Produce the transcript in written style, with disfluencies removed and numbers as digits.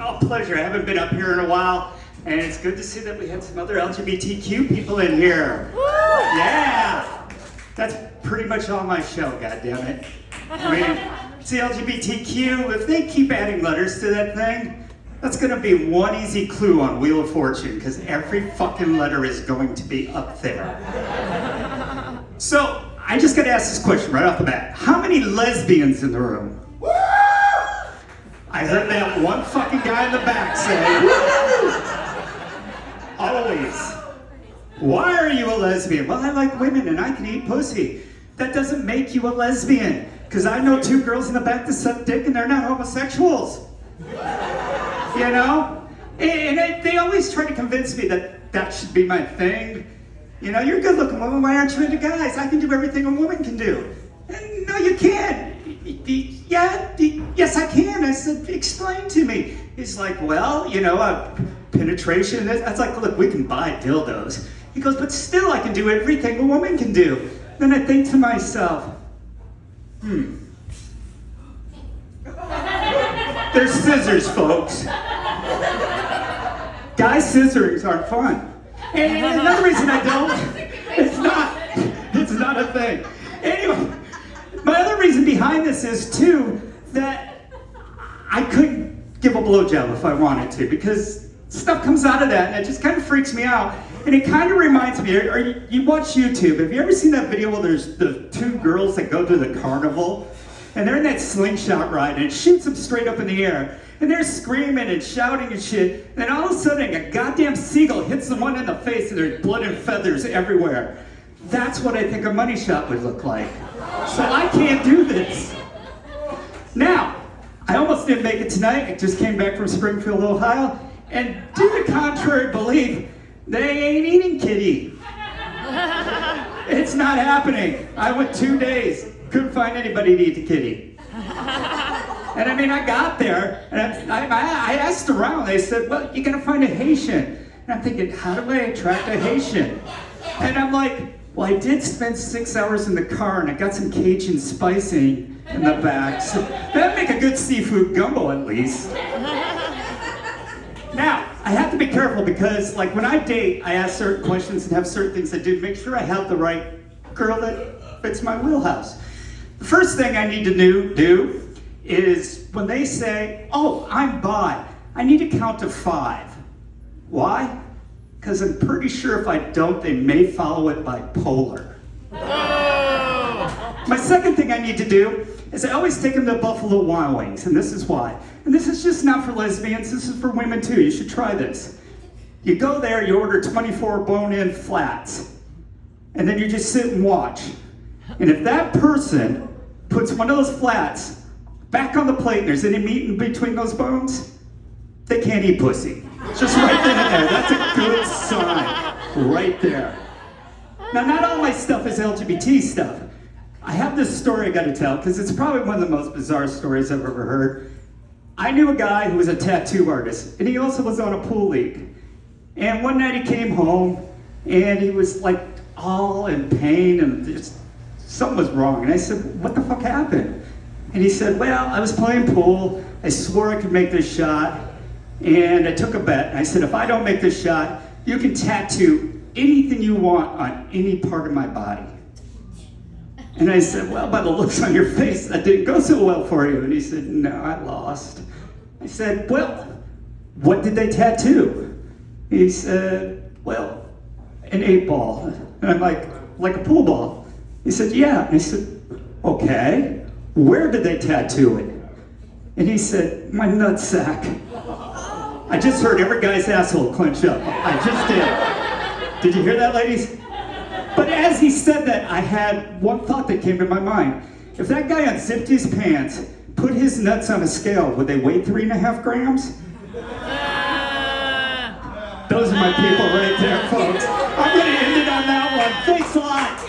Oh, pleasure. I haven't been up here in a while, and it's good to see that we had some other LGBTQ people in here. Woo! Yeah! That's pretty much all my show, goddammit. I mean, see, LGBTQ, if they keep adding letters to that thing, that's gonna be one easy clue on Wheel of Fortune, because every fucking letter is going to be up there. So, I just gotta ask this question right off the bat. How many lesbians in the room? Woo! I heard that one fucking guy in the back say, woo! Always. Why are you a lesbian? Well, I like women and I can eat pussy. That doesn't make you a lesbian. Because I know two girls in the back that suck dick and they're not homosexuals. You know? And they always try to convince me that that should be my thing. You know, you're a good-looking woman, why aren't you into guys? I can do everything a woman can do. And no, you can't. Yes, I can. I said, explain to me. He's like, well, you know, penetration. That's like, look, we can buy dildos. He goes, but still I can do everything a woman can do. Then I think to myself, There's scissors, folks. Guy scissorings aren't fun. And another reason I don't, it's not a thing. Anyway, my other reason behind this is too, that I couldn't give a blowjob if I wanted to, because stuff comes out of that and it just kind of freaks me out. And it kind of reminds me, you watch YouTube, have you ever seen that video where there's the two girls that go to the carnival? And they're in that slingshot ride and it shoots them straight up in the air. And they're screaming and shouting and shit. And then all of a sudden a goddamn seagull hits the one in the face and there's blood and feathers everywhere. That's what I think a money shot would look like. So I can't do this. Now, I almost didn't make it tonight. I just came back from Springfield, Ohio. And due to contrary belief, they ain't eating kitty. It's not happening. I went 2 days. Couldn't find anybody to eat the kitty. And I mean, I got there, and I asked around. They said, well, you're going to find a Haitian. And I'm thinking, how do I attract a Haitian? And I'm like, well, I did spend 6 hours in the car, and I got some Cajun spicing in the back. So that'd make a good seafood gumbo, at least. Now, I have to be careful because, like, when I date, I ask certain questions and have certain things I do to make sure I have the right girl that fits my wheelhouse. The first thing I need to do is when they say, oh, I'm bi, I need to count to 5. Why? Because I'm pretty sure if I don't, they may follow it bipolar. Oh. My second thing I need to do is I always take them to Buffalo Wild Wings, and this is why. And this is just not for lesbians, this is for women too. You should try this. You go there, you order 24 bone-in flats, and then you just sit and watch. And if that person puts one of those flats back on the plate and there's any meat in between those bones, they can't eat pussy. Just right then and there. That's a good sign. Right there. Now, not all my stuff is LGBT stuff. I have this story I gotta tell, because it's probably one of the most bizarre stories I've ever heard. I knew a guy who was a tattoo artist, and he also was on a pool league. And one night he came home, and he was like all in pain, and just something was wrong. And I said, what the fuck happened? And he said, well, I was playing pool, I swore I could make this shot, and I took a bet. And I said, if I don't make this shot, you can tattoo anything you want on any part of my body. And I said, well, by the looks on your face, that didn't go so well for you. And he said, no, I lost. I said, well, what did they tattoo? He said, well, an 8-ball. And I'm like a pool ball. He said, yeah. And I said, okay, where did they tattoo it? And he said, my nutsack. I just heard every guy's asshole clench up. I just did. Did you hear that, ladies? But as he said that, I had one thought that came to my mind. If that guy unzipped his pants, put his nuts on a scale, would they weigh 3.5 grams? Those are my people right there, folks. I'm going to end it on that one. Thanks a lot.